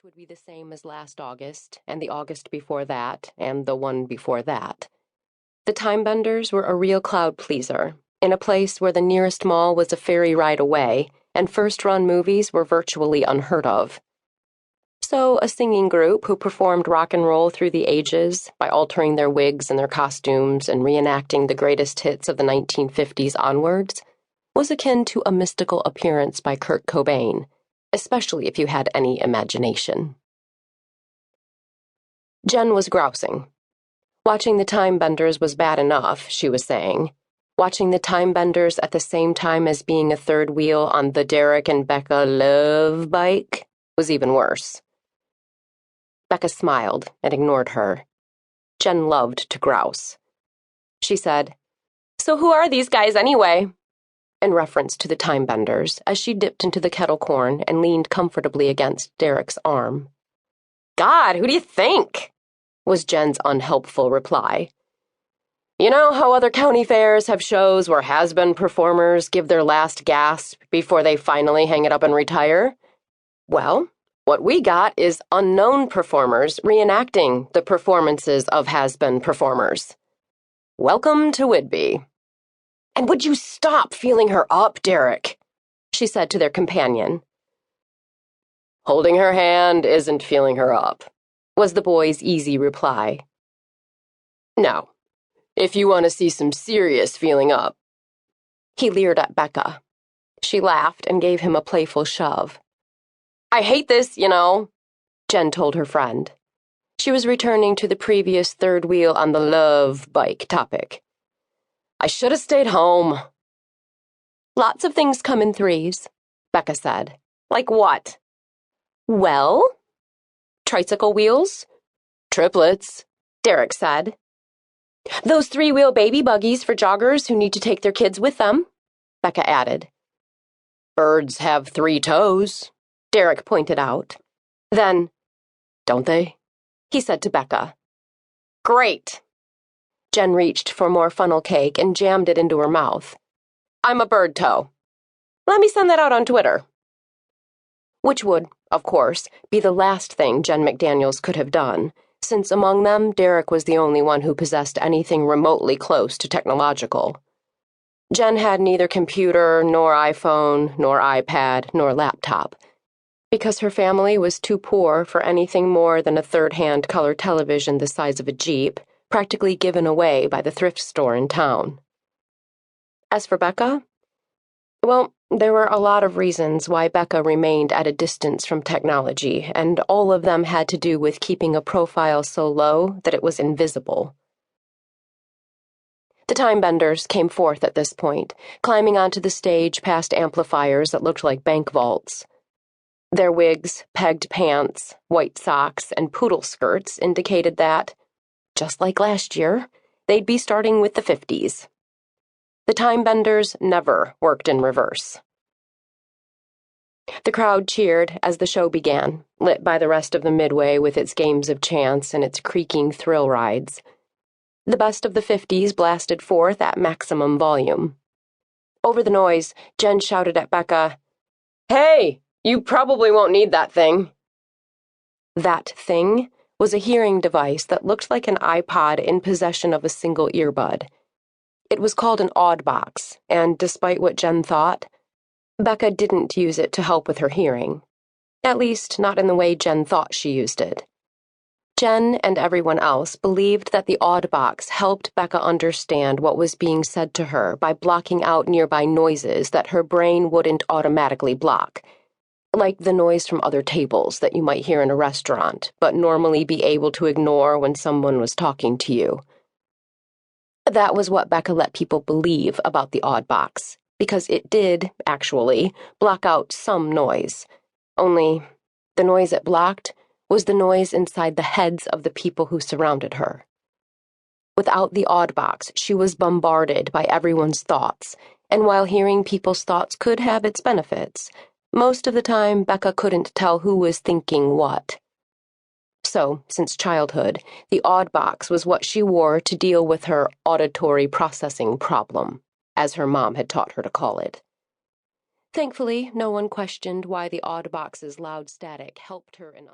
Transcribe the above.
would be the same as last August, and the August before that, and the one before that. The Timebenders were a real crowd pleaser, in a place where the nearest mall was a ferry ride away, and first-run movies were virtually unheard of. So a singing group who performed rock and roll through the ages by altering their wigs and their costumes and reenacting the greatest hits of the 1950s onwards was akin to a mystical appearance by Kurt Cobain, especially if you had any imagination. Jen was grousing. Watching the Timebenders was bad enough, she was saying. Watching the Timebenders at the same time as being a third wheel on the Derek and Becca love bike was even worse. Becca smiled and ignored her. Jen loved to grouse. She said, "So who are these guys anyway?" in reference to the Timebenders, as she dipped into the kettle corn and leaned comfortably against Derek's arm. "God, who do you think?" was Jen's unhelpful reply. "You know how other county fairs have shows where has-been performers give their last gasp before they finally hang it up and retire? Well, what we got is unknown performers reenacting the performances of has-been performers. Welcome to Whidbey." "And would you stop feeling her up, Derek?" she said to their companion. "Holding her hand isn't feeling her up," was the boy's easy reply. "No, if you want to see some serious feeling up." He leered at Becca. She laughed and gave him a playful shove. "I hate this, you know," Jen told her friend. She was returning to the previous third wheel on the love bike topic. "I should have stayed home." "Lots of things come in threes," Becca said. "Like what?" "Well, tricycle wheels." "Triplets," Derek said. "Those three-wheel baby buggies for joggers who need to take their kids with them," Becca added. "Birds have 3 toes," Derek pointed out. Then, "Don't they?" he said to Becca. "Great." Jen reached for more funnel cake and jammed it into her mouth. "I'm a bird toe. Let me send that out on Twitter." Which would, of course, be the last thing Jen McDaniels could have done, since among them Derek was the only one who possessed anything remotely close to technological. Jen had neither computer, nor iPhone, nor iPad, nor laptop, because her family was too poor for anything more than a third-hand color television the size of a Jeep, practically given away by the thrift store in town. As for Becca, well, there were a lot of reasons why Becca remained at a distance from technology, and all of them had to do with keeping a profile so low that it was invisible. The Timebenders came forth at this point, climbing onto the stage past amplifiers that looked like bank vaults. Their wigs, pegged pants, white socks, and poodle skirts indicated that, just like last year, they'd be starting with the 50s. The Timebenders never worked in reverse. The crowd cheered as the show began, lit by the rest of the midway with its games of chance and its creaking thrill rides. The best of the 50s blasted forth at maximum volume. Over the noise, Jen shouted at Becca, "Hey, you probably won't need that thing." That thing was a hearing device that looked like an iPod in possession of a single earbud. It was called an Audbox, and despite what Jen thought, Becca didn't use it to help with her hearing. At least, not in the way Jen thought she used it. Jen and everyone else believed that the Audbox helped Becca understand what was being said to her by blocking out nearby noises that her brain wouldn't automatically block, like the noise from other tables that you might hear in a restaurant, but normally be able to ignore when someone was talking to you. That was what Becca let people believe about the Audbox, because it did, actually, block out some noise. Only, the noise it blocked was the noise inside the heads of the people who surrounded her. Without the Audbox, she was bombarded by everyone's thoughts, and while hearing people's thoughts could have its benefits, most of the time, Becca couldn't tell who was thinking what. So, since childhood, the Audbox was what she wore to deal with her auditory processing problem, as her mom had taught her to call it. Thankfully, no one questioned why the Audbox's loud static helped her in